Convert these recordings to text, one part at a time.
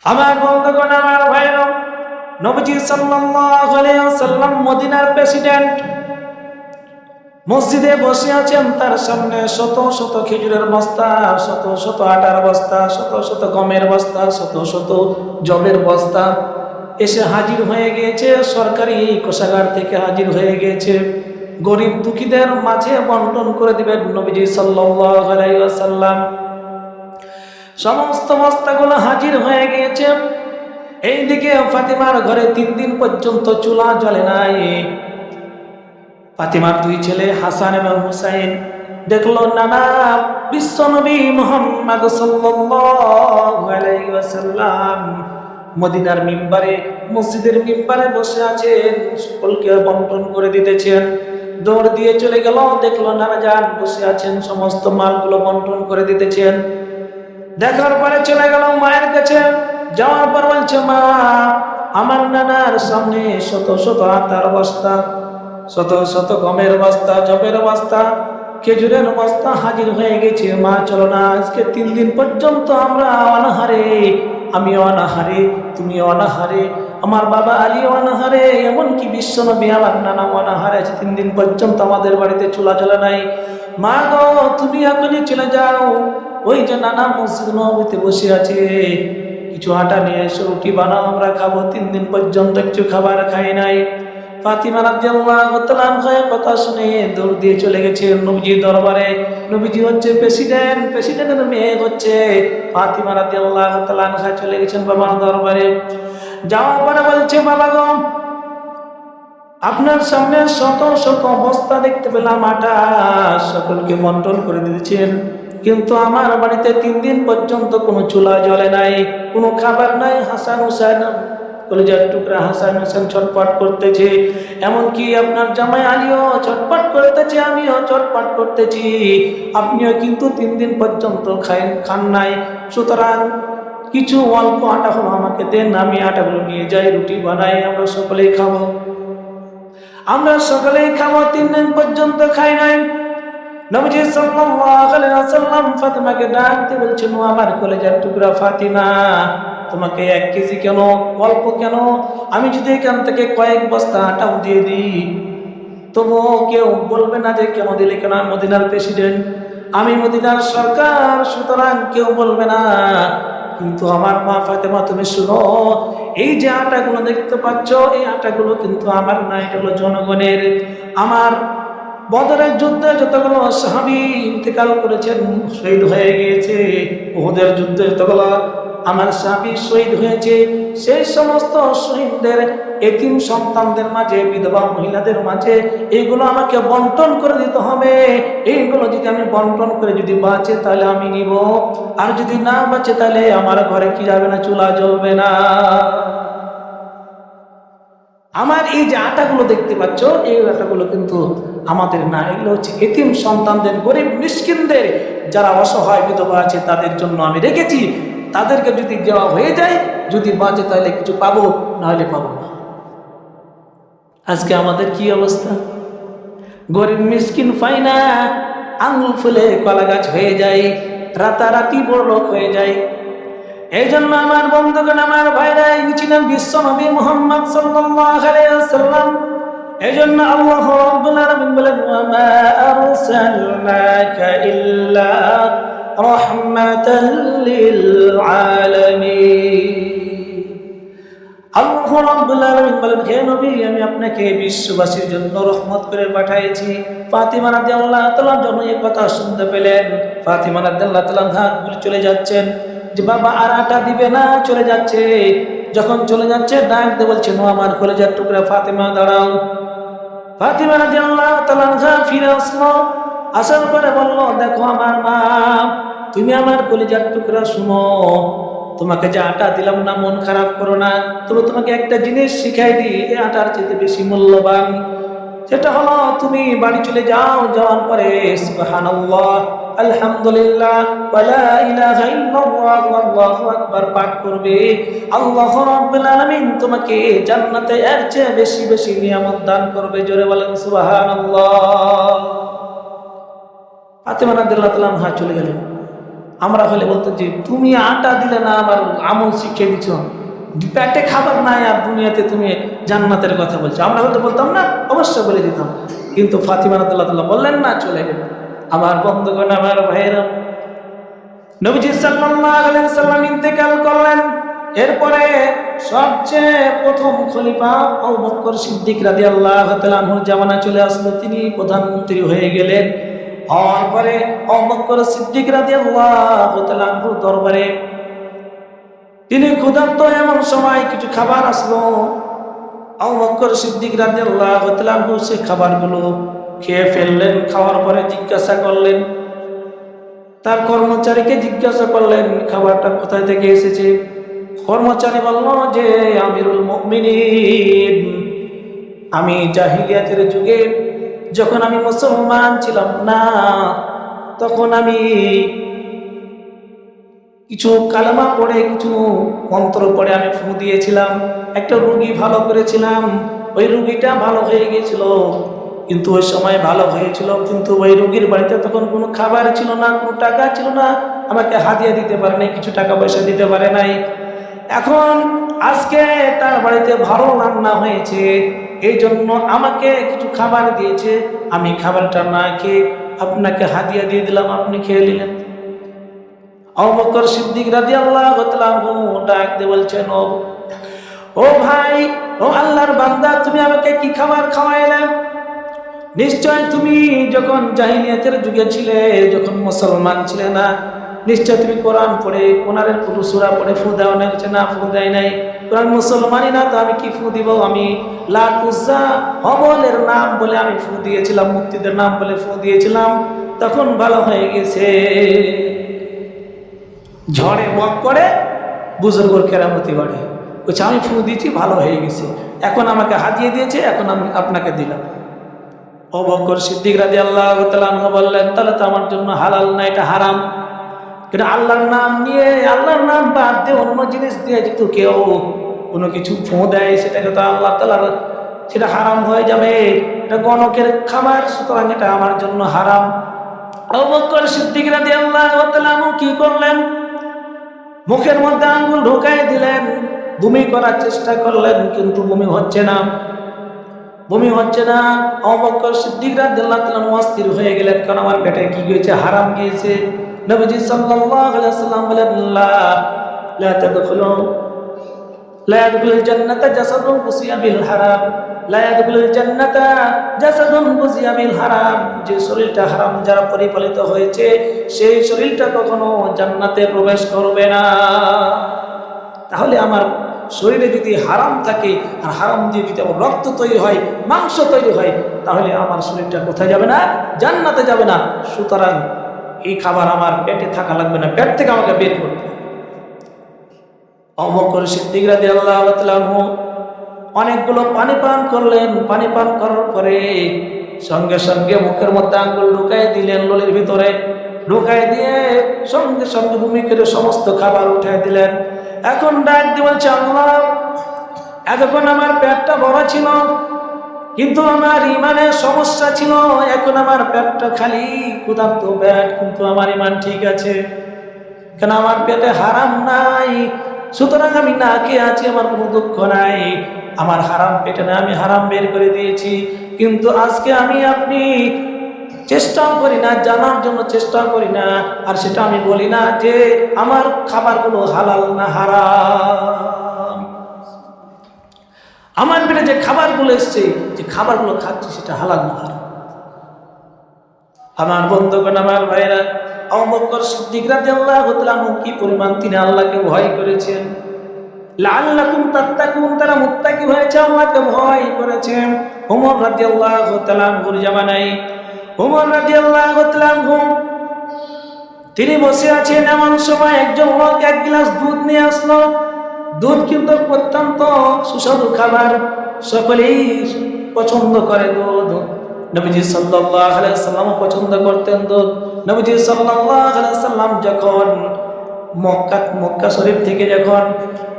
আমার বন্ধুগণ, আমার ভাইরা, নবীজি সাল্লাল্লাহু আলাইহি ওয়াসাল্লাম মদিনার প্রেসিডেন্ট মসজিদে বসে আছেন। তার সামনে শত শত খেজুরের বস্তা, শত শত আটার বস্তা, শত শত গমের বস্তা, শত শত জবের বস্তা এসে হাজির হয়ে গিয়েছে। সরকারি কোষাগার থেকে হাজির হয়ে গিয়েছে। গরিব দুঃখীদের মাঝে বন্টন করে দিবেন নবীজি সাল্লাল্লাহু আলাইহি ওয়াসাল্লাম। সমস্ত বস্তাগুলো হাজির হয়ে গিয়েছে। এইদিকে ফাতিমার ঘরে 3 দিন পর্যন্ত চুলা জ্বলে নাই। ফাতিমার 2 ছেলে হাসান এবং হুসাইন দেখলো নানা বিশ্বনবী মুহাম্মদ সাল্লাল্লাহু আলাইহি ওয়াসাল্লাম মদিনার মিম্বারে, মসজিদের মিম্বারে বসে আছেন, সকলকে বন্টন করে দিতেছেন। দৌড় দিয়ে চলে গেল, দেখলো নানা যান বসে আছেন, সমস্ত মালগুলো বন্টন করে দিতেছেন। দেখার পরে চলে গেল মায়ের কাছে। যাওয়ার পর বলছে, মা, আমার নানার সামনে শত শত আটার বস্তা, শত শত গমের বস্তা, জবের বস্তা, খেজুরের বস্তা হাজির হয়ে গেছে। মা, চলো না, আজকে 3 দিন পর্যন্ত আমরা অনাহারে, আমি অনাহারে, তুমি অনাহারে, আমার বাবা আলী অনাহারে, এমনকি বিশ্বনবী আমার নানা অনাহারে আছে। 3 দিন পর্যন্ত আমাদের বাড়িতে চুলা জ্বলে নাই। মা গো, তুমি এখনই চলে যাও, ওই যে নানা মসজিদ নববীতে বসে আছে, কিছু আটা নিয়ে এসে রুটি বানাও, আমরা খাবো। 3 দিন পর্যন্ত কিছু খাবার খাই নাই। ফাতিমা রাদিয়াল্লাহু তাআলা আনহার কথা শুনে দৌড় দিয়ে চলে গেছে নবীজির দরবারে। নবীজি হচ্ছে প্রেসিডেন্ট, প্রেসিডেন্টের মেয়ে হচ্ছে ফাতিমা রাদিয়াল্লাহু তাআলা আনহা, চলে গেছেন বাবার দরবারে। যাওয়ার পরে বলছে, বাবা গো, আপনার সামনে শত শত বস্তা দেখতে পেলাম আটা, সকলকে বন্টন করে দিয়েছেন, কিন্তু আমার বাড়িতে 3 দিন পর্যন্ত কোনো চুলা জ্বলে নাই, কোনো খাবার নাই। হাসান হুসাইন, কলিজার টুকরা হাসান হুসাইন ছটপট করতেছে, এমনকি আপনার জামাই আলীও ছটপট করতেছে, আমিও ছটপট করতেছি। আপনিও কিন্তু 3 দিন পর্যন্ত খান নাই। সুতরাং কিছু অল্প আটা হলো আমাকে দেন, আমি আটাগুলো নিয়ে যাই, রুটি বানাই, আমরা সকলেই খাবো। আমরা সকলেই খাবো। 3 দিন পর্যন্ত খাই নাই। নবীজি সাল্লাল্লাহু আলাইহি ওয়াসাল্লাম ফাতিমাকে ডাকতে বলছেন, ও আমার কলেজার টুকরা ফাতিমা, তোমাকে 1 কেজি কেন, অল্প কেন? আমি যদি এখান থেকে কয়েক বস্তা আটাও দিয়ে দিই, তবুও কেউ বলবে না যে কেন দিলে কেন? আমি মদিনার প্রেসিডেন্ট, আমি মদিনার সরকার, সুতরাং কেউ বলবে না। কিন্তু আমার মা ফাতেমা, তুমি শুনো, এই যে আটাগুলো দেখতে পাচ্ছ, এই আটাগুলো কিন্তু আমার না, এটা হলো জনগণের। আমার বদরের যুদ্ধে যতগুলো সাহাবী ইন্তেকাল করেছেন, শহীদ হয়ে গিয়েছে, উহুদের যুদ্ধে যতগুলো আমার সাহাবী শহীদ হয়েছে, সেই সমস্ত শহীদদের এতিম সন্তানদের মাঝে, বিধবা মহিলাদের মাঝে এইগুলো আমাকে বন্টন করে দিতে হবে। এইগুলো যদি আমি বন্টন করে যদি বাঁচে তাহলে আমি নিব, আর যদি না বাঁচে তাহলে আমার ঘরে কি যাবে না, চুলা জ্বলবে না। আমার এই যে আটাগুলো দেখতে পাচ্ছ, এই আটাগুলো কিন্তু আমাদের না, এগুলো হচ্ছে এতিম সন্তানদের, গরিব মিসকিনদের, যারা অসহায় বিধবা আছে তাদের জন্য আমি রেখেছি। তাদেরকে যদি দেওয়া হয়ে যায়, যদি বাঁচে তাহলে কিছু পাবো, নাহলে পাবো না। আজকে আমাদের কি অবস্থা? গরিব মিসকিন পাই না, আঙুল ফুলে কলা গাছ হয়ে যায়, রাতারাতি বড় লোক হয়ে যায়। এই জন্য আমার বন্ধুগণ, আমার ভাইরা, ছিলেন বিশ্বনবী মুহাম্মদ সাল্লাল্লাহু আলাইহি ওয়াসাল্লাম। এই জন্য আল্লাহ রাব্বুল আলামিন বলেন, ওয়া মা আরসালনাকা ইল্লা রাহমাতাল লিল আলামিন। আল্লাহ রাব্বুল আলামিন বলেন, হে নবী, আমি আপনাকে বিশ্ববাসীর জন্য রহমত করে পাঠিয়েছি। ফাতিমা রাদিয়াল্লাহু তাআলা যখন এই কথা শুনতে পেলেন, ফাতিমা রাদিয়াল্লাহু তাআলা হাত গুলি চলে যাচ্ছেন, যে বাবা আর আটা দিবে না, চলে যাচ্ছে। যখন চলে যাচ্ছে, ডাক দিয়ে বলছেন, ও আমার কলেজার টুকরা ফাতিমা, দাঁড়াও। ফাতিমা রাদিয়াল্লাহু তাআলা ফিরে আসলো। আসার পরে বলল, দেখো আমার মা, তুমি আমার কলেজার টুকরা, শুনো, তোমাকে যে আটা দিলাম না, মন খারাপ করো না, তবে তোমাকে একটা জিনিস শিখাই দিই, এই আটার চেয়ে বেশি মূল্যবান। সেটা হলো, তুমি বাড়ি চলে যাও, যাওয়ার পরে সুবহানাল্লাহ, আলহামদুলিল্লাহ, ওয়ালা ইলাহা ইল্লাল্লাহ, আল্লাহু আকবার পাঠ করবে। আল্লাহ রাব্বুল আলামিন তোমাকে জান্নাতে এর চেয়ে বেশি বেশি নিয়ামত দান করবে। জোরে বলেন সুবহানাল্লাহ। ফাতিমা রাদিয়াল্লাহু তাআলা চলে গেলেন। আমরা হলে বলতো যে তুমি আটা দিলে না, আমার আমল শিখিয়ে দিচ্ছ, পেটে খাবার নাই আর দুনিয়াতে তুমি জান্নাতের কথা বলছো। আমরা হয়তো বলতাম না, অবশ্যই বলে দিতাম। কিন্তু ফাতিমা রাদিয়াল্লাহু তাআলা বললেন না, চলে গেলেন। আমার বন্ধুগণ, আমার ভাইয়েরা, নবীজি সাল্লাল্লাহু আলাইহি সাল্লাম ইন্তেকাল করলেন। এরপরে সবচেয়ে প্রথম খলিফা আবু বকর সিদ্দিক রাদিয়াল্লাহু তাআলা আনহুর জামানা চলে আসলো, তিনি প্রধানমন্ত্রী হয়ে গেলেন। হওয়ার পরে আবু বকর সিদ্দিক রাদিয়াল্লাহু তাআলা আনহুর দরবারে তিনি ক্ষুধার্ত, এমন সময় কিছু খাবার আসলো। আবু বকর সিদ্দিক রাদিয়াল্লাহু তাআলা আনহু সে খাবারগুলো খেয়ে ফেললেন। খাওয়ার পরে জিজ্ঞাসা করলেন, তার কর্মচারীকে জিজ্ঞাসা করলেন খাবারটা কোথায় থেকে এসেছে। কর্মচারী বলল যে আমিরুল মুমিনিন, আমি জাহিলিয়াতের যুগে যখন আমি মুসলমান ছিলাম না, তখন আমি কিছু কালেমা পড়ে, কিছু মন্ত্র পড়ে আমি ফু দিয়েছিলাম, একটা রুগী ভালো করেছিলাম। ওই রুগীটা ভালো হয়ে গিয়েছিল, কিন্তু ওই সময় ভালো হয়েছিল, কিন্তু ওই রুগীর বাড়িতে তখন কোনো খাবার ছিল না, কোনো টাকা ছিল না, আমাকে হাদিয়া দিতে পারে নাই, কিছু টাকা পয়সা দিতে পারে নাই। এখন আজকে তার বাড়িতে ভালো রান্না হয়েছে, এই জন্য আমাকে কিছু খাবার দিয়েছে, আমি খাবারটা না খেয়ে আপনাকে হাদিয়া দিয়ে দিলাম, আপনি খেয়ে নিলেন। আবু বকর সিদ্দিক রাদিয়াল্লাহু তাআলা ডাক দিয়ে বলছেন, ও ভাই, ও আল্লাহর বান্দা, তুমি আমাকে কি খাবার খাওয়াইলে? নিশ্চয় তুমি যখন জাহিলিয়াতের যুগে ছিলে, যখন মুসলমান ছিলে না, নিশ্চয় তুমি কোরআন পড়ে, কোরআনের কোনো সূরা পড়ে ফু দাও না? না, ফু দেয় নাই। কোরআন মুসলমানই না, তো আমি কি ফু দিব? আমি লাত, উজ্জা, হবলের নাম বলে আমি ফু দিয়েছিলাম, মুক্তিদের নাম বলে ফু দিয়েছিলাম, তখন ভালো হয়ে গেছে। ঝড়ে বক করে, বুজুর্গর কেরামতি বাড়ে। বলছে আমি ফু দিয়েছি, ভালো হয়ে গেছে, এখন আমাকে হাতিয়ে দিয়েছে, এখন আমি আপনাকে দিলাম। আবু বকর সিদ্দিক রাদিয়াল্লাহু তাআলা আনহু বললেন, তাহলে তো আমার জন্য হালাল না, এটা হারাম। কিন্তু আল্লাহর নাম নিয়ে, আল্লাহর নাম বাদ দিয়ে অন্য জিনিস দিয়ে যদি কেউ কোনো কিছু ফু দেয়, সেটাকে তো আল্লাহ তাআলার, সেটা হারাম হয়ে যাবে, এটা গণকের খাবার, সুতরাং এটা আমার জন্য হারাম। আবু বকর সিদ্দিক রাদিয়াল্লাহু তাআলা আনহু কি করলেন? মুখের মধ্যে আঙ্গুল ঢুকাই দিলেন, বমি করার চেষ্টা করলেন, কিন্তু বমি হচ্ছে না, বমি হচ্ছে না। আবু বকর সিদ্দিক রাদিয়াল্লাহু তাআলা অস্থির হয়ে গেলেন, কারণ আমার পেটে কি গিয়েছে? হারাম গিয়েছে। নবীজি সাল্লাল্লাহু আলাইহি ওয়াসাল্লাম বলেন, লা তাদখুলু, লা ইয়াদখুলুল জান্নাতা জাসাদুন গুসিয়া বিল হারাম, লা ইয়াদখুলুল জান্নাতা জাসাদুন গুসিয়া বিল হারাম। যে শরীরটা হারাম যারা পরিপালিত হয়েছে, সেই শরীরটা কখনো জান্নাতে প্রবেশ করবে না। তাহলে আমার শরীরে যদি হারাম থাকে, আর হারাম দিয়ে যদি আমার রক্ত তৈরি হয়, মাংস তৈরি হয়, তাহলে আমার শরীরটা কোথায় যাবে না? জান্নাতে যাবে না। সুতরাং এই খাবার আমার পেটে থাকা লাগবে না, পেট থেকে আমাকে বের করতে হবে। আবু বকর সিদ্দিক রাদিয়াল্লাহু তাআলা আনহু অনেকগুলো পানি পান করলেন। পানি পান করার পরে সঙ্গে সঙ্গে মুখের মধ্যে আঙ্গুল ঢুকাই দিলেন, লোলের ভিতরে ঢুকাই দিয়ে সঙ্গে সঙ্গে বমি করে সমস্ত খাবার উঠাই দিলেন। এখন ডাক দিয়ে বলছে, আল্লাহ, এতক্ষণ আমার পেটটা বড় ছিল, কিন্তু আমার ইমানের সমস্যা ছিল, এখন আমার পেটটা খালি, ক্ষুধার্ত পেট, কিন্তু আমার ইমান ঠিক আছে, কেন আমার পেটে হারাম নাই, সুতরাং আমি না খেয়ে আছি, আমার কোনো দুঃখ নাই, আমার হারাম পেটে না, আমি হারাম বের করে দিয়েছি। কিন্তু আজকে আমি আপনি চেষ্টাও করি না, জানার জন্য চেষ্টাও করি না, আর সেটা আমি বলি না যে আমার খাবারগুলো হালাল না হারাম। আমার পেটে যে খাবারগুলো এসছে, যে খাবারগুলো খাচ্ছি, সেটা হালাল না হারাম। আমার বন্ধুগণ, আমার ভাইরা, আবু বকর সিদ্দিক রাদিয়াল্লাহু তাআলা আনহু কি পরিমাণ তিনি আল্লাহকে ভয় করেছেন। লাআল্লাকুম তাত্তাকুন, তারা মুত্তাকি হয়েছে, আল্লাহকে ভয় করেছেন। ওমর রাদিয়াল্লাহু তাআলা আনহুর জামানায়, ওমর রাদিয়াল্লাহু তাআলা আনহু তিনি বসে আছেন, এমন সময় একজন লোক এক গ্লাস দুধ নিয়ে আসলো। দুধ কিন্তু অত্যন্ত সুস্বাদু খাবার, সকলেই পছন্দ করে দুধ। নবীজি সাল্লাল্লাহু আলাইহি ওয়াসাল্লাম পছন্দ করতেন দুধ। নবীজি সাল্লাল্লাহু আলাইহি ওয়াসাল্লাম যখন মক্কা শরীফ থেকে যখন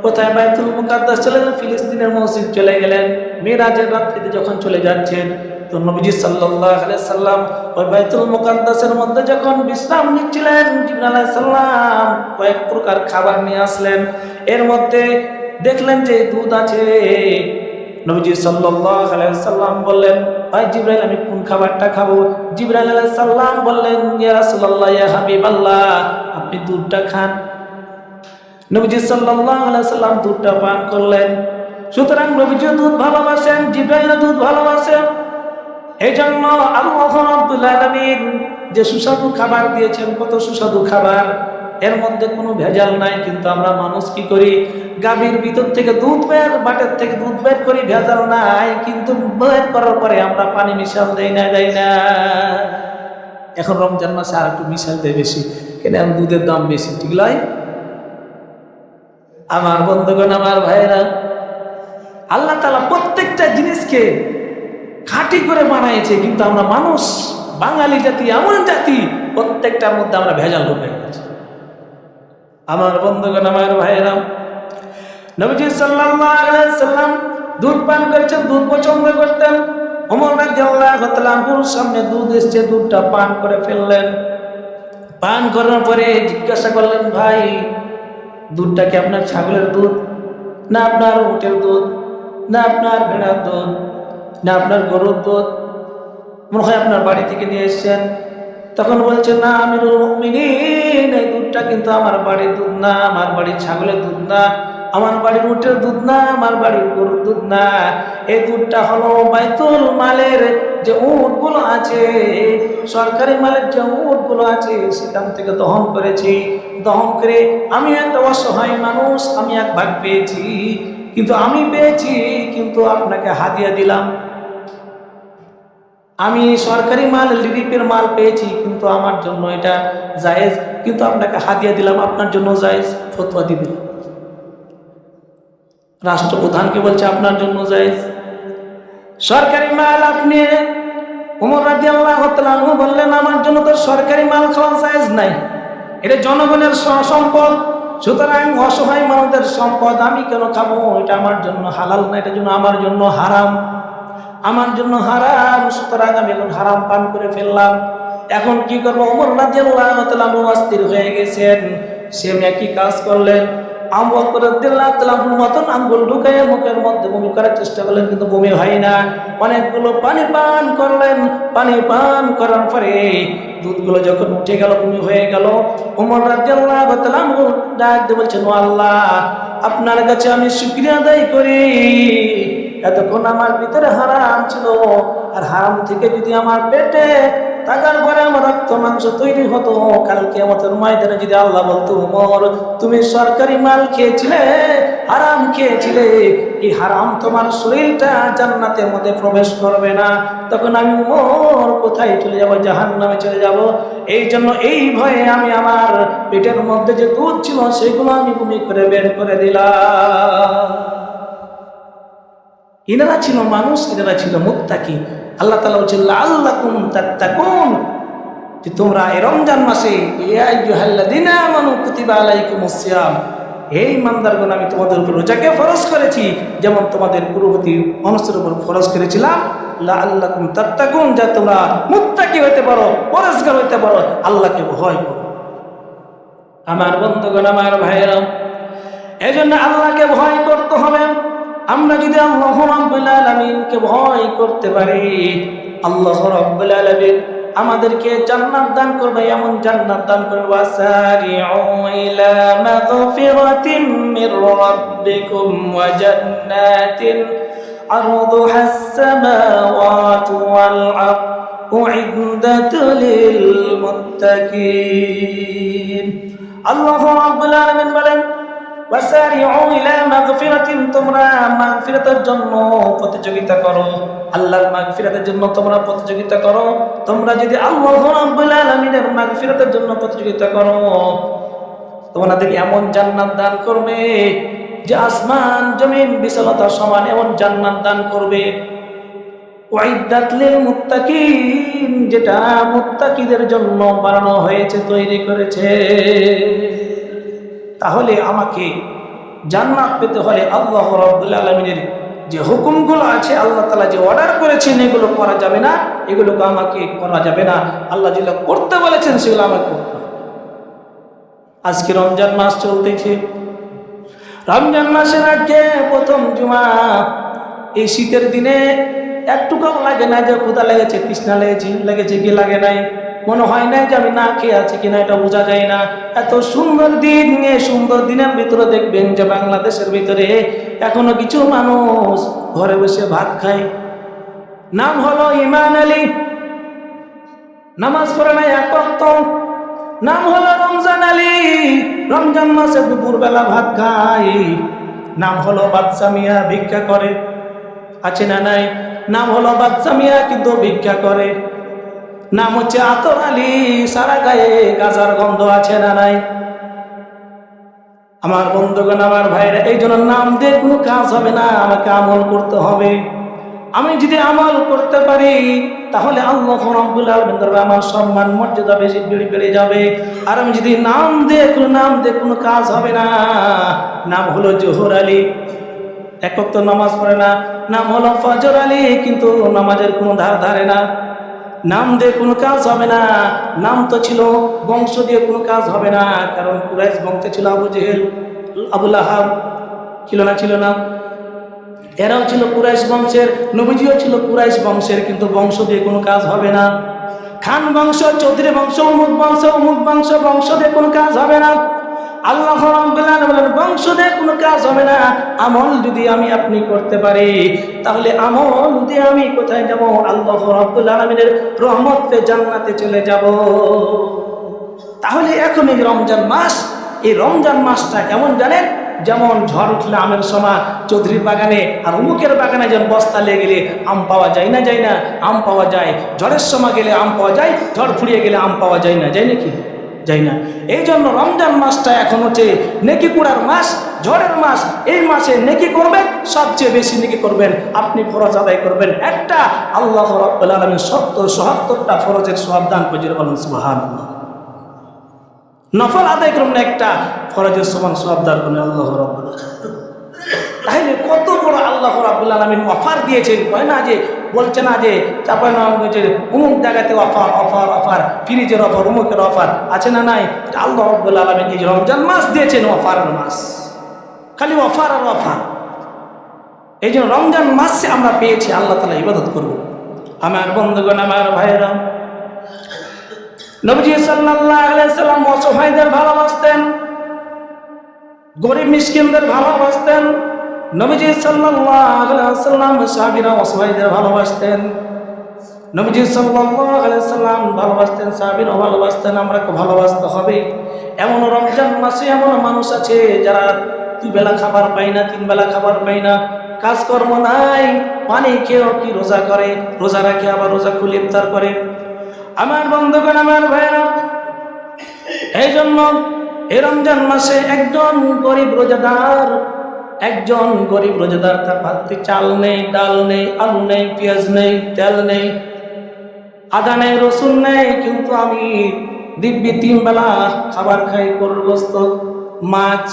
কোথায় বাইতুল মুকাদ্দাস চলে গেলেন, ফিলিস্তিনের মসজিদ চলে গেলেন, মিরাজের রাত্রিতে যখন চলে যাচ্ছেন, তো তো নবীজি সাল্লাল্লাহু আলাইহি সাল্লাম ওই বাইতুল মুকাদ্দাসের মধ্যে যখন বিশ্রাম নিচ্ছিলেন, জিবরাইল আলাইহিস সালাম কয়েক প্রকার খাবার নিয়ে আসলেন। এর মধ্যে দেখলেন যে দুধ আছে। নবীজি সাল্লাল্লাহু আলাইহি সাল্লাম বললেন, ভাই জিবরাইল, আমি কোন খাবারটা খাবো? জিবরাইল আলাইহিস সালাম বললেন, ইয়া রাসূলুল্লাহ, ইয়া হাবিবাল্লাহ, আপনি দুধটা খান। নবীজি সাল্লাল্লাহু আলাইহি সাল্লাম দুধটা পান করলেন। সুতরাং নবীজি দুধ ভালোবাসেন, জিবরাইল দুধ ভালোবাসেন। এই জন্য আল্লাহ রাব্বুল আলামিন যে সুস্বাদু খাবার দিয়েছেন, কত সুস্বাদু খাবার, এর মধ্যে কোনো ভেজাল নাই। কিন্তু আমরা মানুষ কি করি? গাভীর ভিতর থেকে দুধ বের, বাটের থেকে দুধ বের করি, ভেজাল নাই, কিন্তু বের করার পরে আমরা পানি মিশাল দেই না। এখন রমজান মাসে আর একটু মিশাল দেয় বেশি, কেন? দুধের দাম বেশি, ঠিক নয়? আমার বন্ধুগণ, আমার ভাইরা, আল্লাহ তাআলা প্রত্যেকটা জিনিসকে খাঁটি করে বানাইছে, কিন্তু আমরা মানুষ, বাঙালি জাতি এমন জাতি, প্রত্যেকটার মধ্যে আমরা ভেজাল ঢুকে গেছি। আমার বন্ধুগণ, আমার ভাইরা, নবীজি সাল্লাল্লাহু আলাইহি সাল্লাম দুধ পান করেছেন, দুধ পছন্দ করতেন। ওমর রাদিয়াল্লাহু তাআলা আনহুর সামনে দুধ এসেছে, দুধটা পান করে ফেললেন। পান করার পরে জিজ্ঞাসা করলেন, ভাই, দুধটা কি আপনার ছাগলের দুধ, না আপনার উটের দুধ, না আপনার ভেড়ার দুধ, না আপনার গরুর দুধ? মনে হয় আপনার বাড়ি থেকে নিয়ে এসেছেন। তখন বলছেন, না আমিরুল মুমিনিন, এই দুধটা কিন্তু আমার বাড়ির দুধ না, আমার বাড়ির ছাগলের দুধ না, আমার বাড়ির উটের দুধ না, আমার বাড়ির গরুর দুধ না। এই দুধটা হলো বাইতুল মালের যে উটগুলো আছে, সরকারি মালের যে উটগুলো আছে, সেখান থেকে দহন করেছি। দহন করে আমি একটা অসহায় মানুষ, আমি এক ভাগ পেয়েছি, কিন্তু আমি পেয়েছি, কিন্তু আপনাকে হাদিয়া দিলাম। আমি সরকারি মাল, লিরিপের মাল পেয়েছি, কিন্তু আমার জন্য এটা জায়েজ, কিন্তু আপনাকে হাদিয়া দিলাম, আপনার জন্য জায়েজ। ফতোয়া দিবেন, রাষ্ট্রপ্রধানকে বলছে আপনার জন্য জায়েজ। সরকারি মাল আপনি, ওমর রাদিয়াল্লাহু তাআলা আনহু বললেন, আমার জন্য তো সরকারি মাল খাওয়া জায়েজ নাই, এটা জনগণের সম্পদ, সুতরাং অসহায় মানুষদের সম্পদ আমি কেন খাবো? এটা আমার জন্য হালাল না, এটা জন্য আমার জন্য হারাম, আমার জন্য হারাম। সুতরাং আমি এখন হারাম পান করে ফেললাম। এখন কি করবো? ওমর রাদিয়াল্লাহু তাআলা আনহু অস্থির হয়ে গেছেন। সে একই কাজ করলেন। আবু বকর রাদিয়াল্লাহু তাআলা আনহুর মতন আঙ্গুল ঢুকাইয়া মুখের মধ্যে বমি করার চেষ্টা করলেন, কিন্তু বমি হয় না। অনেকগুলো পানি পান করলেন। পানি পান করার পরে দুধগুলো যখন উঠে গেল, বমি হয়ে গেল, ওমর রাদিয়াল্লাহু তাআলা আনহু ডাক দিয়ে বলছেন, ও আল্লাহ, আপনার কাছে আমি শুকরিয়া আদায় করি, এতক্ষণ আমার ভিতরে হারাম ছিল, আর হারাম থেকে যদি আমার পেটে থাকার পরে আমার রক্ত মাংস তৈরি হতো, কালকে কিয়ামতের ময়দানে যদি আল্লাহ বলতো, ওমর, তুমি সরকারি মাল খেয়েছিলে, হারাম খেয়েছিলে, এই হারাম তোমার শরীরটা জান্নাতের মধ্যে প্রবেশ করবে না, তখন আমি ওমর কোথায় চলে যাব? জাহান্নামে চলে যাব। এই জন্য এই ভয়ে আমি আমার পেটের মধ্যে যে দুধ ছিল সেগুলো আমি বমি করে বের করে দিলাম। ইনারা ছিল মানুষ, ইনারা ছিল মুত্তাকি। আল্লাহ তাআলা বলেন, লাআল্লাকুম তাত্তাকুন, যে তোমরা এই রমজান মাসে, ইয়া আইয়ুহাল্লাযীনা আমানু কুতিবা আলাইকুমুস সিয়াম, এই ইমানদারগণ, আমি তোমাদের উপর রোজাকে ফরজ করেছি, যেমন তোমাদের পূর্ববর্তী মানুষের উপর ফরজ করেছিলাম, লাআল্লাকুম তাত্তাকুন, যাতে তোমরা মুত্তাকি হতে পারো, পরহেজগার হতে পারো, আল্লাহকে ভয় করো। আমার বন্ধুগণ, আমার ভাইয়েরা, এজন্য আল্লাহকে ভয় করতে হবে। আমরা যদি আল্লাহ রাব্বুল আলামিনকে ভয় করতে পারি, আল্লাহ রাব্বুল আলামিন আমাদেরকে জান্নাত দান করবে, এমন জান্নাত দান করবে, ওয়াসারিউ ইলা মাগফিরাতিন মির রাব্বিকুম ওয়া জান্নাতিন আরদুহাস সামাওয়াতু ওয়াল আরদ উইদ্দাত লিল মুত্তাকিন। আল্লাহ রাব্বুল আলামিন বলেন, ওয়াসারিউ ইলা মাগফিরাতিন, তোমরা মাগফিরাতের জন্য প্রতিযোগিতা করো, আল্লাহর মাগফিরাতের জন্য তোমরা প্রতিযোগিতা করো। তোমরা যদি আল্লাহ রাব্বুল আলামিনের মাগফিরাতের জন্য প্রতিযোগিতা করো, তোমাদের এমন জান্নাত দান করবে যে আসমান জমিন বিশালতা সমান, এমন জান্নাত দান করবে। উইদ্দাত লিল মুত্তাকিন, যেটা মুত্তাকিদের জন্য বানানো হয়েছে, তৈরি করেছে। তাহলে আমাকে জান্নাত পেতে হলে আল্লাহ রাব্বুল আলামিনের যে হুকুমগুলো আছে, আল্লাহ তাআলা যে অর্ডার করেছেন এগুলো করা যাবে না, এগুলোকে আমাকে করা যাবে না, আল্লাহ যেগুলো করতে বলেছেন সেগুলো আমাকে করতে হবে। আজকে রমজান মাস চলতেছে, রমজান মাসের আগে প্রথম জুমা, এই শীতের দিনে একটু কম লাগে না যে ক্ষুধা লেগেছে, তৃষ্ণা লেগেছে কি লাগে নাই, মনে হয় না যে আমি না খেয়ে আছি কিনা, এটা বোঝা যায় না। এত সুন্দর দিন, সুন্দর দিনের ভিতরে দেখবেন যে বাংলাদেশের ভিতরে এখনো কিছু মানুষ ঘরে বসে ভাত খায়। নাম হলো ইমান আলী, নামাজ পড়ে নাই এক ওয়াক্ত। নাম হলো রমজান আলী, রমজান মাসে দুপুরবেলা ভাত খায়। নাম হলো বাদশা মিয়া, ভিক্ষা করে, আছে না নাই? নাম হলো বাদশা মিয়া, কিন্তু ভিক্ষা করে। নাম হচ্ছে আতর আলী, সারা গায়ে গাজার গন্ধ, আছে না নাই? আমার বন্ধুগণ, আমার ভাইরা, এই জন্য নাম দিয়ে কোনো কাজ হবে না, আমাকে আমল করতে হবে। আমি যদি আমল করতে পারি তাহলে আল্লাহ রাব্বুল আলামিন দরবারে আমার সম্মান মর্যাদা বেশি বেড়ে যাবে। আর আমি যদি নাম দিয়ে কোনো কাজ হবে না, নাম হলো জোহর আলী, এক ওয়াক্ত নামাজ পড়ে না। নাম হলো ফজর আলী, কিন্তু নামাজের কোনো ধারে না। নাম দিয়ে কোনো কাজ হবে না। নাম তো ছিল, বংশ দিয়ে কোনো কাজ হবে না, কারণ কুরাইশ বংশে ছিল আবু জেহেল, আবু লাহাব, ছিল না? এরাও ছিল কুরাইশ বংশের, নবীজিও ছিল কুরাইশ বংশের, কিন্তু বংশ দিয়ে কোনো কাজ হবে না। খান বংশ, চৌধুরী বংশ, অমুক বংশ দিয়ে কোনো কাজ হবে না। আল্লাহ রাব্বুল আলামিন বংশ দিয়ে কোনো কাজ হবে না। আমল যদি আমি আপনি করতে পারি, তাহলে আমল দিয়ে আমি কোথায় যাব? আল্লাহ রাব্বুল আলামিনের রহমতে জান্নাতে চলে যাব। তাহলে এখন এই রমজান মাস, এই রমজান মাসটা কেমন জানেন? যেমন ঝড় উঠলে আমের সময় চৌধুরীর বাগানে আর অমুকের বাগানে যেন বস্তা লেগে গেলে আম পাওয়া যায় না, আম পাওয়া যায়। ঝড়ের সময় গেলে আম পাওয়া যায়, ঝড় ফুরিয়ে গেলে আম পাওয়া যায় না, যায় নাকি? যায় না। এই জন্য রমজান মাসটা এখন হচ্ছে নেকি কুড়ার মাস, ঝড়ের মাস। এই মাসে নেকি করবেন, সবচেয়ে বেশি নেকি করবেন আপনি, ফরজ আদায় করবেন একটা, আল্লাহ রাব্বুল আলামিন ৭০-৭২টা ফরজের সওয়াব দান করে, বলেন সুবহানাল্লাহ। নফল আদায় করবেন একটা, ফরজের সমান সওয়াব দান করেন আল্লাহ রাব্বুল আলামিন। তাহলে কত বড় আল্লাহ রাব্বুল আলামিন অফার দিয়েছেন, কয় না যে, বলছে না যে চাপাইনবাবগঞ্জের অমুক জায়গাতে অফার, ফ্রিজের অফার, অমুকের অফার, আছে না নাই? আল্লাহ রাব্বুল আলামিন এই রমজান মাস দিয়েছেন অফারের মাস, খালি অফার আর অফার। এই জন্য রমজান মাসে আমরা পেয়েছি, আল্লাহ তাআলা ইবাদত করব। আমার বন্ধুগণ, আমার ভাইরা, নবীজি সাল্লাল্লাহু আলাইহি সাল্লাম অসহায়দের ভালোবাসতেন, গরিব মিসকিনদের ভালোবাসতেন। নবীজি সাল্লাল্লাহু আলাইহি ওয়াসাল্লাম সাহাবীরা অসহায়দের ভালোবাসতেন। নবীজি সাল্লাল্লাহু আলাইহি ওয়াসাল্লাম ভালোবাসতেন, সাহাবীরা ভালোবাসতেন। আমরাকে ভালোবাসতে হবে। এমন রমজান মাসে এমন মানুষ আছে যারা 2 বেলা খাবার পায় না, 3 বেলা খাবার পায় না, কাজকর্ম নাই, পানি খেয়েও কি রোজা করে, রোজা রাখে আবার রোজা খুলে ইফতার করে। আমার বন্ধুগণ, আমার ভাইরা, এই জন্য এই রমজান মাসে একজন গরিব রোজাদার তার ভাতে চাল নেই, ডাল নেই, আলু নেই, পেঁয়াজ নেই, তেল নেই, আদা নেই, রসুন নেই, কিন্তু আমি দিব্যি 3 বেলা খাবার খাই, গরুর গোশত, মাছ,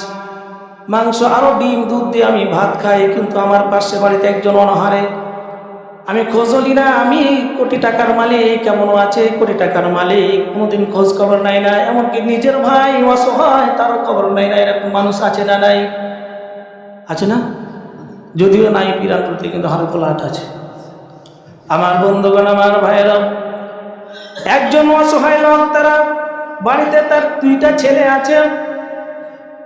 মাংস, আরো ডিম, দুধ দিয়ে আমি ভাত খাই, কিন্তু আমার পাশে বাড়িতে একজন অনাহারে, আমি খোঁজলি না, আমি কোটি টাকার মালিক, কেমন আছে কোটি টাকার মালিক, কোনোদিন খোঁজ খবর নাই না, এমনকি নিজের ভাই অসহায় তারও খবর নাই না। এরকম মানুষ আছে না নাই? আছে না? যদিও নাই পিরানপুরতে, কিন্তু হারকোলাট আছে। আমার বন্ধুগণ, আমার ভাইয়েরা, একজন অসহায় লোক, তারা বাড়িতে তার 2টা ছেলে আছে,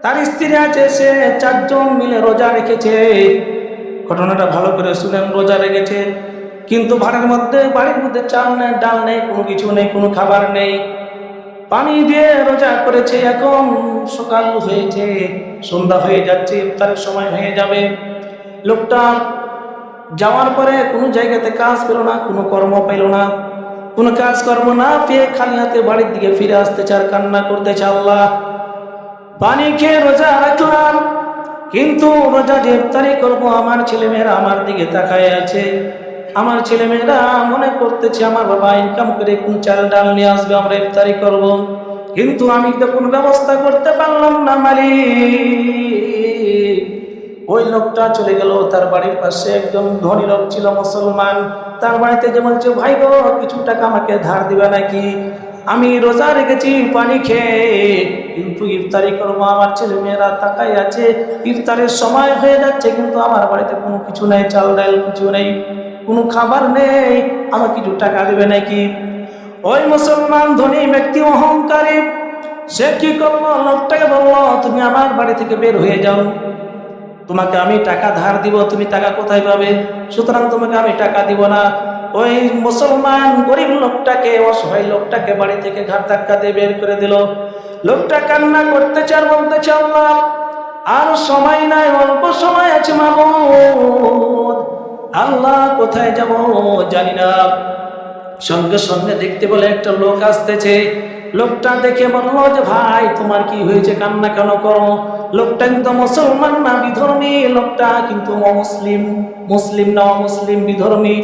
তার স্ত্রী আছে, সে 4 জন মিলে রোজা রেখেছে। ঘটনাটা ভালো করে শুনেন, রোজা রেখেছে, কিন্তু বাড়ির মধ্যে চাল নেই, ডাল নেই, কোনো কিছু নেই, কোনো খাবার নেই, পানি দিয়ে রোজা করেছে। এখন সকাল হয়েছে, সন্ধ্যা হয়ে যাচ্ছে, ইফতারের সময় হয়ে যাবে। লোকটা যাওয়ার পরে কোনো জায়গাতে কাজ পেল না, কোনো কর্ম পেল না, কোনো কাজকর্ম না পেয়ে খালি হাতে বাড়ির দিকে ফিরে আসতেছে আর কান্না করতেছে, আল্লাহ, পানি খেয়ে রোজা রাখলাম, কিন্তু রোজা যে ইফতারি করবো, আমার ছেলেমেয়েরা আমার দিকে তাকায় আছে, আমার ছেলেমেয়েরা মনে করতেছে আমার বাবা ইনকাম করে কোন চাল ডাল নিয়ে আসবে, আমরা ইফতারি করব, কিন্তু আমি তো কোনো ব্যবস্থা করতে পারলাম না মালিক। ওই লোকটা চলে গেল। তার বাড়ির পাশে একজন ধনী লোক ছিল মুসলমান, তার বাড়িতে যে বলছে, ভাই গো কিছু টাকা আমাকে ধার দিবে নাকি? আমি রোজা রেখেছি পানি খেয়ে, কিন্তু ইফতারি করবো, আমার ছেলে মেয়েরা তাকাই আছে, ইফতারের সময় হয়ে যাচ্ছে, কিন্তু আমার বাড়িতে কোনো কিছু নেই, চাল ডাল কিছু নেই, কোনো খাবার নেই, আমার কিছু টাকা দেবে নাকি? ওই মুসলমান ধনী ব্যক্তি অহংকারী, সে কি করলো, লোকটাকে বললো, তুমি আমার বাড়ি থেকে বের হয়ে যাও, তোমাকে আমি টাকা ধার দিব, তুমি টাকা কোথায় পাবে, সুতরাং তোমাকে আমি টাকা দিব না। ওই মুসলমান গরিব লোকটাকে, অসহায় লোকটাকে বাড়ি থেকে ঘাট ধাক্কা দিয়ে বের করে দিল। লোকটা কান্না করতেছে আর বলতেছে, আল্লাহ আর সময় নাই, অল্প সময় আছে মাবুদ, আল্লাহ কোথায় যাব জানি না। সঙ্গে সঙ্গে দেখতে বলে একটা লোক আসতেছে। লোকটা দেখে বললো যে, ভাই তোমার কি হয়েছে, কান্না কেন করো? লোকটা কিন্তু মুসলমান না, বিধর্মী। লোকটা কিন্তু অমুসলিম, মুসলিম না, অমুসলিম, বিধর্মী।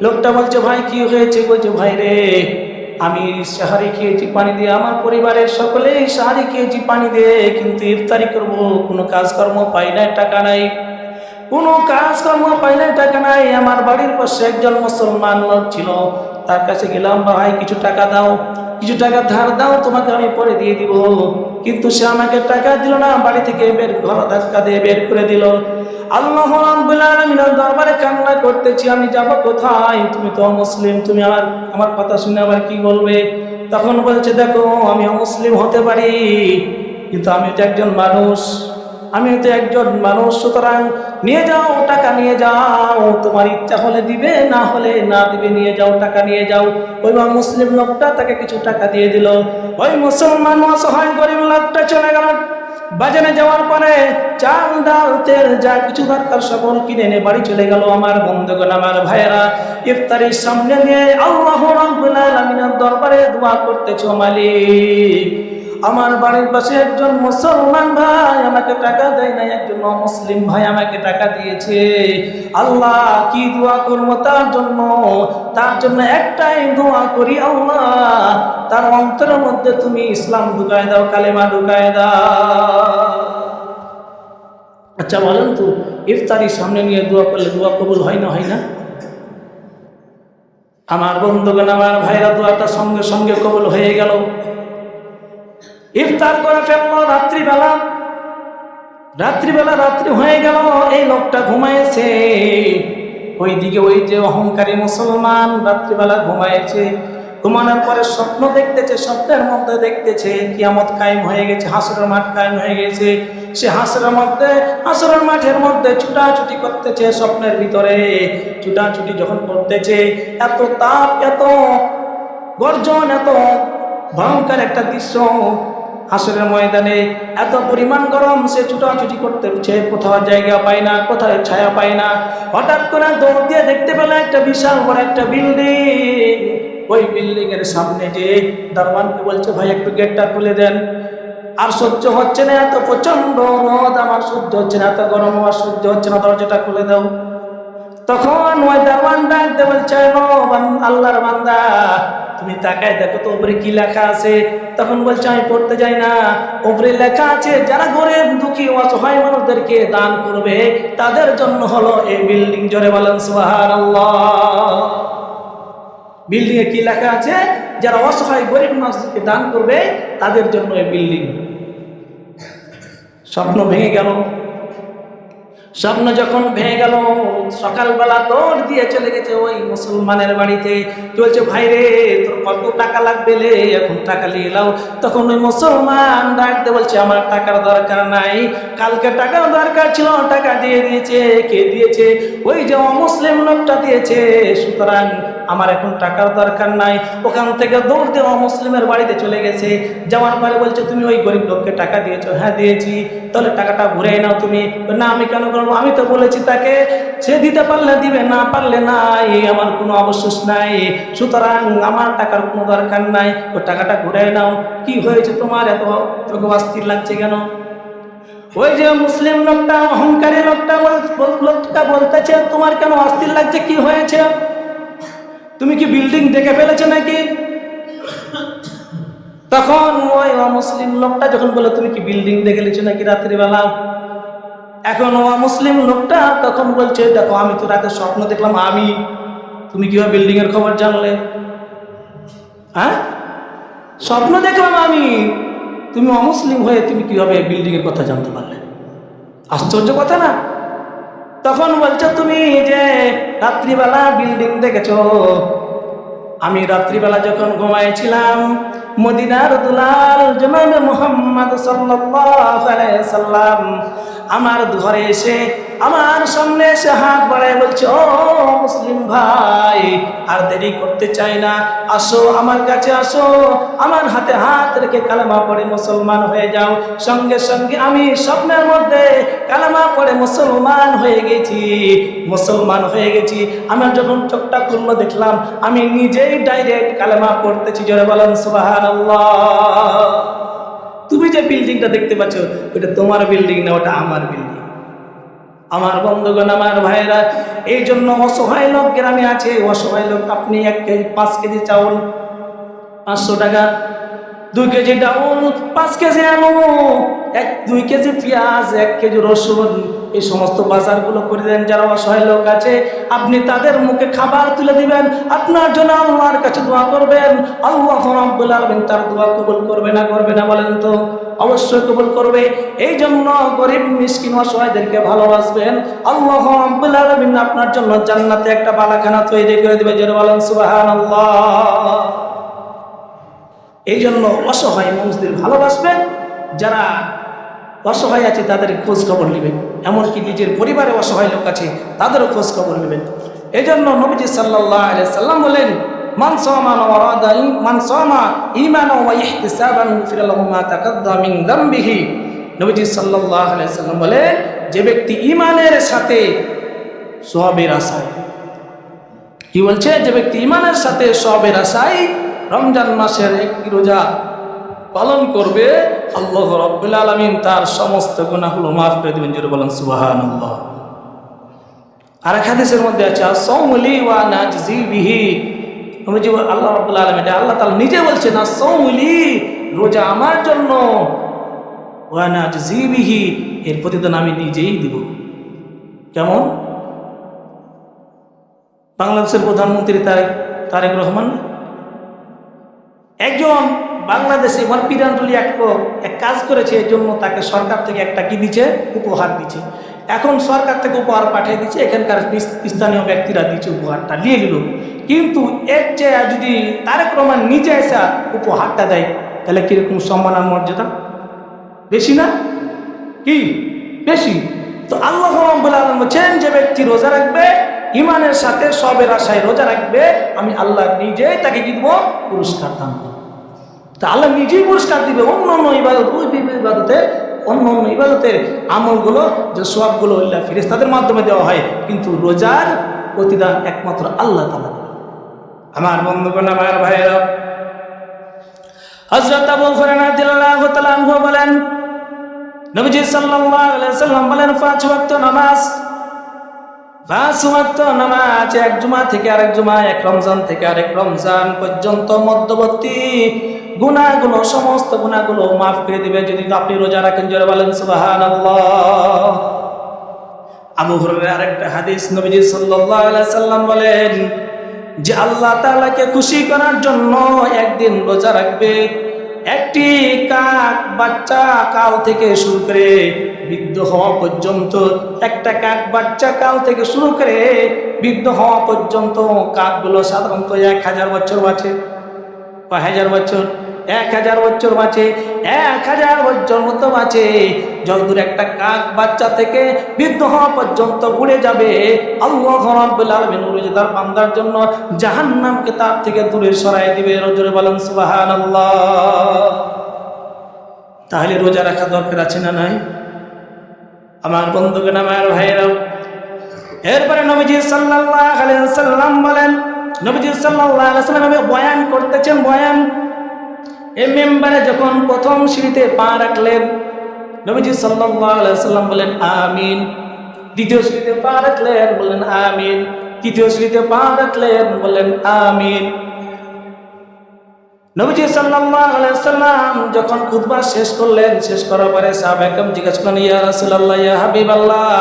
লোকটা বলছে, ভাই কি হয়েছে? বলছে, ভাই রে, আমি সাহারি খেয়েছি পানি দিয়ে, আমার পরিবারের সকলেই সাহারি খেয়েছি পানি দিয়ে, কিন্তু ইফতারি করব কোনো কাজকর্ম পাই না, টাকা নাই, কোনো কাজকর্ম পাই না, টাকা নাই। আমার বাড়ির পাশে একজন মুসলমান লোক ছিল, তার কাছে গেলাম, ভাই কিছু টাকা দাও, কিছু টাকা ধার দাও, তোমাকে আমি পরে দিয়ে দিব। কিন্তু সে আমাকে টাকা দিল না, বাড়ি থেকে ঘর ধাক্কা দিয়ে বের করে দিল। আল্লাহ রাব্বুল আলামিনের দরবারে কান্না করতেছি, আমি যাব কোথায়? তুমি তো মুসলিম, তুমি আমার কথা শুনে আবার কি বলবে? তখন বলছে, দেখো আমি অমুসলিম হতে পারি, কিন্তু আমি তো একজন মানুষ, আমি তো একজন মানুষ, সুতরাং নিয়ে যাও, টাকা নিয়ে যাও, তোমার ইচ্ছা হলে দিবে, না হলে না দিবে, নিয়ে যাও, টাকা নিয়ে যাও। ওই মুসলিম লোকটা তাকে কিছু টাকা দিয়ে দিল। ওই মুসলমান অসহায় গরিব লোকটা চলে গেল। বাজারে যাওয়ার পরে চাল ডাল তেল যা কিছু দরকার সকল কিনে এনে বাড়ি চলে গেল। আমার বন্ধুগণ, আমার ভাইয়েরা, ইফতারির সামনে নিয়ে আল্লাহ রাব্বুল আলামিনের দরবারে দোয়া করতেছো, মালিক আমার বাড়ির পাশে একজন মুসলমান ভাই আমাকে টাকা দেয় নাই, একজন মুসলিম ভাই আমাকে টাকা দিয়েছে। আল্লাহ কি দোয়া করবো তার জন্য? তার জন্য একটাই দোয়া করি, আল্লাহ তার অন্তরের মধ্যে তুমি ইসলাম ঢুকায় দাও, কালেমা ঢুকায় দাও। আচ্ছা বলেন তো, ইফতারির সামনে নিয়ে দোয়া করলে দোয়া কবুল হয় না, হয় না? আমার বন্ধুগণ, আমার ভাইরা, দোয়াটা সঙ্গে সঙ্গে কবুল হয়ে গেল। ইফতার করে ফেললো রাত্রিবেলা, রাত্রি হয়ে গেল, এই লোকটা ঘুমাইছে। ওইদিকে ওই যে অহংকারী মুসলমান রাত্রিবেলা ঘুমাইছে। ঘুমানোর পরে স্বপ্ন দেখতেছে, স্বপ্নের মধ্যে দেখতেছে কিয়ামত কায়েম হয়ে গেছে, হাসরের মাঠ কায়েম হয়ে গেছে। সে হাসরের মাঠের মধ্যে ছুটাছুটি করতেছে, স্বপ্নের ভিতরে ছুটাছুটি যখন করতেছে, এত তাপ, এত গর্জন, এত ভয়ঙ্কর একটা দৃশ্য, হাসরের ময়দানে এত পরিমাণ গরম, সে ছুটাছুটি করতেছে, কোথাও জায়গা পায় না, কোথাও ছায়া পায় না। হঠাৎ করে দৌড় দিয়ে দেখতে পেল একটা বিশাল বড় একটা বিল্ডিং। ওই বিল্ডিং এর সামনে যে দারোয়ানকে বলছে, ভাই একটু গেটটা খুলে দেন, আর সহ্য হচ্ছে না, এত প্রচন্ড রোদ আমার সহ্য হচ্ছে না, এত গরম আমার সহ্য হচ্ছে না, দরজাটা খুলে দাও। তখন ওই দারোয়ান ডাকতে বলছে, আল্লাহর বান্দা তুমি তাকায় দেখো তো উপরে কি লেখা আছে। তখন বলছে, আমি পড়তে যাই না, উপরে লেখা আছে যারা গরিব দুঃখী অসহায় মানুষদেরকে দান করবে তাদের জন্য হলো এই বিল্ডিং। জোরে বলেন সুবহানাল্লাহ। বিল্ডিং এ কি লেখা আছে? যারা অসহায় গরিব মানুষদেরকে দান করবে তাদের জন্য এই বিল্ডিং। স্বপ্ন ভেঙে গেল। স্বপ্ন যখন ভেঙে গেল, সকালবেলা দৌড় দিয়ে চলে গেছে ওই মুসলমানের বাড়িতে। চলছে, ভাই রে তোর কত টাকা লাগবে লে, এখন টাকা নিয়ে এলাও। তখন ওই মুসলমান ডাকতে বলছে, আমার টাকার দরকার নাই, কালকে টাকার দরকার ছিল, টাকা দিয়ে দিয়েছে। কে দিয়েছে? ওই যে অমুসলিম লোকটা দিয়েছে, সুতরাং আমার এখন টাকার দরকার নাই। ওখান থেকে দৌড় দিয়ে অমুসলিমের বাড়িতে চলে গেছে। যাওয়ার পরে বলছে, তুমি ওই গরিব লোককে টাকা দিয়েছো? হ্যাঁ দিয়েছি। তাহলে টাকাটা ঘুরে নাও তুমি। না আমি কেন করবো, আমি তো বলেছি তাকে, সে দিতে পারলে দিবে, না পারলে নাই, আমার কোনো অবশেষ নাই, সুতরাং আমার টাকার কোনো দরকার নাই, ও টাকাটা ঘুরে নাও। কি হয়েছে তোমার, এত তোকে অস্থির লাগছে কেন? ওই যে মুসলিম লোকটা, অহংকারী লোকটা বলতেছে, তোমার কেন অস্থির লাগছে, কি হয়েছে? তুমি কি বিল্ডিং দেখে ফেলেছো নাকি? তখন ওই মুসলিম লোকটা যখন বলে, তুমি কি বিল্ডিং দেখে ফেলেছো নাকি রাত্রিবেলা? এখন মুসলিম লোকটা তখন বলছে, দেখো আমি তো রাতে স্বপ্ন দেখলাম, তুমি কিভাবে বিল্ডিং এর খবর জানলে? হ্যাঁ, স্বপ্ন দেখলাম তুমি অমুসলিম হয়ে তুমি কিভাবে বিল্ডিং এর কথা জানতে পারলে? আশ্চর্য কথা না? তখন বলছো তুমি যে রাত্রিবেলা বিল্ডিং দেখেছো। আমি রাত্রিবেলা যখন ঘুমাইছিলাম, মদিনার দুলাল জনাবে মুহাম্মদ সাল্লাল্লাহু আলাইহি সাল্লাম আমার ঘরে এসে আমার সামনে এসে হাত বাড়ায় বলছে, ও মুসলিম ভাই, আর দেরি করতে চাই না, আসো আমার কাছে আসো, আমার হাতে হাত রেখে কালেমা পড়ে মুসলমান হয়ে যাও। সঙ্গে সঙ্গে আমি স্বপ্নের মধ্যে কালেমা পড়ে মুসলমান হয়ে গেছি। আমার যখন চোখটা খুললো দেখলাম আমি নিজেই ডাইরেক্ট কালেমা পড়তেছি। জোরে বলেন সুবহানাল্লাহ। তুমি যে বিল্ডিংটা দেখতে পাচ্ছ ওটা তোমার বিল্ডিং না, ওটা আমার বিল্ডিং। আমার বন্ধুগণ, আমার ভাইরা, এই জন্য অসহায় লোক গ্রামে আছে, অসহায় লোক আপনি 1 কেজি 5 কেজি চাউল 500 টাকা, 2 কেজি ডাউল 5 কেজি আলু, 2 কেজি পেঁয়াজ, 1 কেজি রসুন, এই সমস্ত বাজারগুলো করে দেন। যারা অসহায় লোক আছে আপনি তাদের মুখে খাবার তুলে দিবেন, আপনার জন্য আল্লাহর কাছে দোয়া করবেন। আল্লাহ রাব্বুল আলামিন তার দোয়া কবুল করবে না বলেন তো? অবশ্যই কবুল করবে। এই জন্য গরিব মিসকিন অসহায়দেরকে ভালোবাসবেন, আল্লাহ রাব্বুল আলামিন আপনার জন্য জান্নাতে একটা বালাখানা তৈরি করে দেবে। জোরে বলেন সুবহানাল্লাহ। এই জন্য অসহায় মানুষদের ভালোবাসবেন, যারা অসহায় আছে তাদের খোঁজ খবর নেবেন, এমনকি নিজের পরিবারে অসহায় লোক আছে তাদেরও খোঁজ খবর নেবেন। এই জন্য নবীজি সাল্লাল্লাহু আলাইহি সাল্লাম বলেন, মান সামা ঈমানান ওয়া ইহতিসাবান গুফিরা লাহু মা তাকাদ্দামা মিন যামবিহি। নবীজি সাল্লাল্লাহু আলাইহি সাল্লাম বলেন, যে ব্যক্তি ঈমানের সাথে সওয়াবের আশায়, কি বলছে? যে ব্যক্তি ঈমানের সাথে সওয়াবের আশায় রমজান মাসের একটি রোজা পালন করবে, আল্লাহ রাব্বুল আলামিন তার সমস্ত গুনাহগুলো মাফ করে দিবেন। জোরে বলেন সুবহানাল্লাহ। আর এক হাদিসের মধ্যে আছে, আস-সাওমু লি ওয়া আনা আজজি বিহি। নবীজি আল্লাহ রাব্বুল আলামিন, আল্লাহ তাআলা নিজে বলছেন, আস-সাওমু লি, রোজা আমার জন্য, ওয়া আনা আজজি বিহি, এর প্রতিদান আমি নিজেই দিব। কেমন? বাংলাদেশের প্রধানমন্ত্রী তারেক রহমান একজন বাংলাদেশে পিরান্টলি এক কাজ করেছে, এর জন্য তাকে সরকার থেকে একটা কি দিচ্ছে, উপহার দিচ্ছে। এখন সরকার থেকে উপহার পাঠিয়ে দিচ্ছে, এখানকার স্থানীয় ব্যক্তিরা দিচ্ছে, উপহারটা নিয়ে নিল। কিন্তু এর চেয়ে যদি তারেক রহমান নিজে এসে উপহারটা দেয়, তাহলে কিরকম সম্মান আর মর্যাদা? বেশি না? কি বেশি? তো আল্লাহ রাব্বুল আলামিন বলেন, যে ব্যক্তি রোজা রাখবে, ঈমানের সাথে সবের আশায় রোজা রাখবে, আমি আল্লাহ নিজেই তাকে কি দেব? পুরস্কার দান করব। তা আল্লাহ নিজেই পুরস্কার দিবে। অন্য ইবাদতের আমলগুলো, যে সওয়াবগুলো আল্লাহ ফেরেশতাদের মাধ্যমে দেওয়া হয়, কিন্তু রোজার প্রতিদান একমাত্র আল্লাহ তাআলা দেন। আমার বন্ধুগণ, আমার ভাইরা, হযরত আবু হুরায়রা রাদিয়াল্লাহু তাআলা আনহু বলেন, নবীজি সাল্লাল্লাহু আলাইহি সাল্লাম বলেন, 5 ওয়াক্ত নামাজ, 5 ওয়াক্ত নামাজ, এক জুমা থেকে আরেক জুমা, এক রমজান থেকে আরেক রমজান পর্যন্ত মধ্যবর্তী গুনাহগুলো, সমস্ত গুনাহগুলো মাফ করে দিবে যদি আপনি রোজা রাখেন। জোরে বলেন সুবহানাল্লাহ। আবু হুরায়রার আরেকটা হাদিস, নবীজি সাল্লাল্লাহু আলাইহি সাল্লাম বলেন যে আল্লাহ তাআলাকে খুশি করার জন্য একদিন রোজা রাখবে, একটি কাক বাচ্চা কাল থেকে শুরু করে বৃদ্ধ হওয়া পর্যন্ত, একটা কাক বাচ্চা কাল থেকে শুরু করে বৃদ্ধ হওয়া পর্যন্ত, কাকগুলো সাধারণত 1000 বছর বাঁচে। 1000 বছর, 1000 বছর বাঁচে, 1000 বছর মতো বাঁচে। যতদূর একটা কাক বাচ্চা থেকে বৃদ্ধ হওয়া পর্যন্ত উড়ে যাবে, আল্লাহ রাব্বুল আলামিন রোজাদার বান্দার জন্য জাহান্নামকে তার থেকে দূরে সরাই দিবে। জোরে বলেন সুবহানাল্লাহ। তাহলে রোজা রাখা দরকার আছে না নাই? আমার বন্ধুগণ, আমার ভাইরা, এরপরে নবীজি সাল্লাল্লাহু আলাইহি ওয়াসাল্লাম বলেন, নবীজি সাল্লাল্লাহু আলাইহি ওয়াসাল্লাম বয়ান করতেছেন, বয়ান এই মেম্বারে যখন প্রথম সিঁড়িতে পা রাখলেন, নবীজি সাল্লাল্লাহু আলাইহি ওয়াসাল্লাম বলেন আমিন। দ্বিতীয় সিঁড়িতে পা রাখলেন, বলেন আমিন। তৃতীয় সিঁড়িতে পা রাখলেন, বলেন আমিন। নবীজি সাল্লাল্লাহু আলাইহি সাল্লাম যখন খুতবা শেষ করলেন, শেষ করার পরে সাহাবায়ে কেরাম জিজ্ঞাসা করলেন, ইয়া রাসূলুল্লাহ, ইয়া হাবিবাল্লাহ,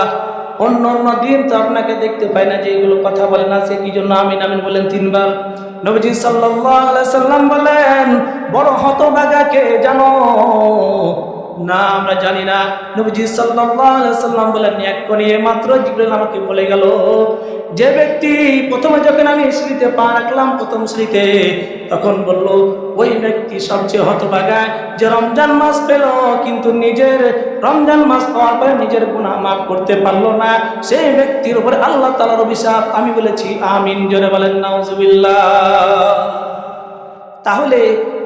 অন্য দিন তো আপনাকে দেখতে পাই না যে এগুলো কথা বলেন না, সে কি জন্য আমিন আমিন বলেন 3 বার? নবীজি সাল্লাল্লাহু আলাইহি সাল্লাম বলেন, বড় হতভাগা কে জানো? না, আমরা জানি না। নবীজি সাল্লাল্লাহু আলাইহি সাল্লাম বলেন, এক করে মাত্র জিবরিল আমাকে বলে গেল, যে ব্যক্তি প্রথমে যখন আমি সিঁড়িতে পা রাখলাম, প্রথম সিঁড়িতে, তখন বলল ওই ব্যক্তি সবচেয়ে হতভাগা, যে রমজান মাস পেল কিন্তু নিজের রমজান মাস পাওয়ার পরে নিজের গুনাহ মাফ করতে পারলো না, সেই ব্যক্তির উপরে আল্লাহ তাআলার অভিশাপ। আমি বলেছি আমিন, জোরে বলেন নাউজুবিল্লাহ। তাহলে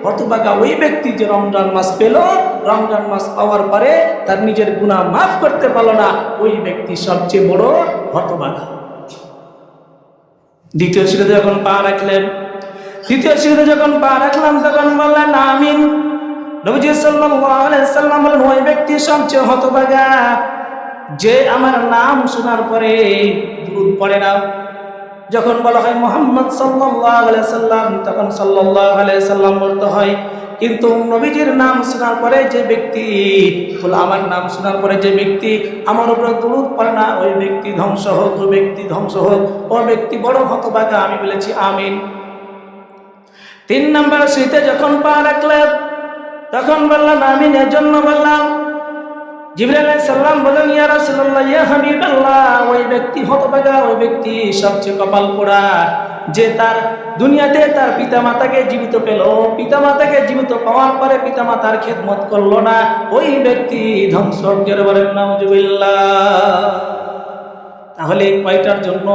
হতভাগা ওই ব্যক্তি যে রমজান মাস পেল, রমজান মাস পাওয়ার পরে তার নিজের গুনাহ মাফ করতে পারলো না, ওই ব্যক্তি সবচেয়ে বড় হতভাগা। দ্বিতীয় সিঁড়িতে যখন পা রাখলেন, তৃতীয় সিঁড়িতে যখন পা রাখলাম, তখন বললেন আমিন। নবীজি সাল্লাল্লাহু আলাইহি সাল্লাম বলেন, ওই ব্যক্তি সবচেয়ে হতভাগা যে আমার নাম শোনার পরে দুরূদ পড়ে না। যখন বলা হয় মুহাম্মদ সাল্লাল্লাহু আলাইহি সাল্লাম, তখন সাল্লাল্লাহু আলাইহি সাল্লাম বলতে হয়। কিন্তু নবীজির নাম শোনার পরে যে ব্যক্তি, আমার নাম শোনার পরে যে ব্যক্তি আমার উপরে দুরূদ পড়ে না, ওই ব্যক্তি ধ্বংস হোক, ওই ব্যক্তি ধ্বংস হোক, ওই ব্যক্তি বড় হতভাগা। আমি বলেছি আমিন। 3 নম্বর সিঁড়িতে যখন পা রাখলেন, তখন বললাম আমিন। এর জন্য বললাম, জিবরাইল আলাইহিস সালাম বলেন, ইয়া রাসূলুল্লাহ, ইয়া হাবিবাল্লাহ, ওই ব্যক্তি হতভাগা, ওই ব্যক্তি সবচেয়ে কপাল পোড়া যে তার দুনিয়াতে তার পিতামাতাকে জীবিত পেল, পিতামাতাকে জীবিত পাওয়ার পরে পিতামাতার খেদমত করলো না, ওই ব্যক্তি ধ্বংস। জোরে বলেন নাউজুবিল্লাহ। তাহলে কয়টার জন্য?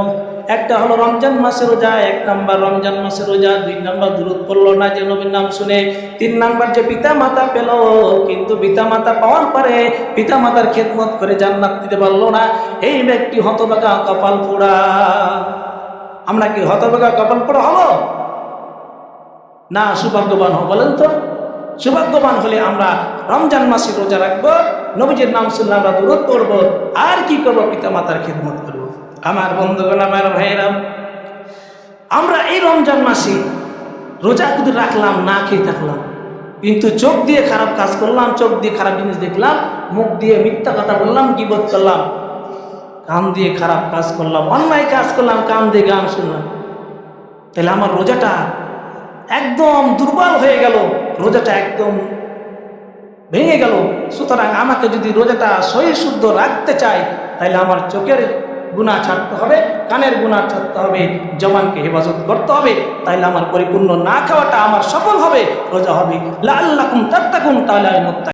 একটা হলো রমজান মাসের রোজা, 1 নাম্বার রমজান মাসের রোজা, 2 নাম্বার দুরূদ পড়লো না যে নবীর নাম শুনে, 3 নাম্বার যে পিতামাতা পেল কিন্তু পিতামাতা পাওয়ার পরে পিতামাতার খেদমত করে জান্নাত দিতে পারলো না, এই ব্যক্তি হতভাগা, কপাল পোড়া। আমরা কি হতভাগা, কপাল পোড়া হবো না সৌভাগ্যবান হব? বলেন তো। সৌভাগ্যবান হলে আমরা রমজান মাসে রোজা রাখবো, নবীজির নাম শুনলে আমরা দুরূদ পড়বো, আর কি করবো? পিতামাতার খেদমত করবো। আমার বন্ধুগণ, আমার ভাইয়েরা, আমরা এই রমজান মাসে রোজা শুধু রাখলাম, না খেয়ে থাকলাম, কিন্তু চোখ দিয়ে খারাপ কাজ করলাম, চোখ দিয়ে খারাপ জিনিস দেখলাম, মুখ দিয়ে মিথ্যা কথা বললাম, গীবত করলাম, কান দিয়ে খারাপ কাজ করলাম, অন্যায় কাজ করলাম, কান দিয়ে গান শুনলাম, তাহলে আমার রোজাটা একদম দুর্বল হয়ে গেল, রোজাটা একদম ভেঙে গেল। সুতরাং আমাকে যদি রোজাটা সহি শুদ্ধ রাখতে চাই, তাহলে আমার চোখের গুনাহ ছাড়তে হবে, কানের গুনাহ ছাড়তে হবে, জবানকে হেফাজত করতে হবে, তাহলে আমার পরিপূর্ণ না খাওয়াটা আমার সফল হবে, রোজা হবে। লাআল্লাকুম তাত্তাকুন, তাহলে আমি মুত্তাকি।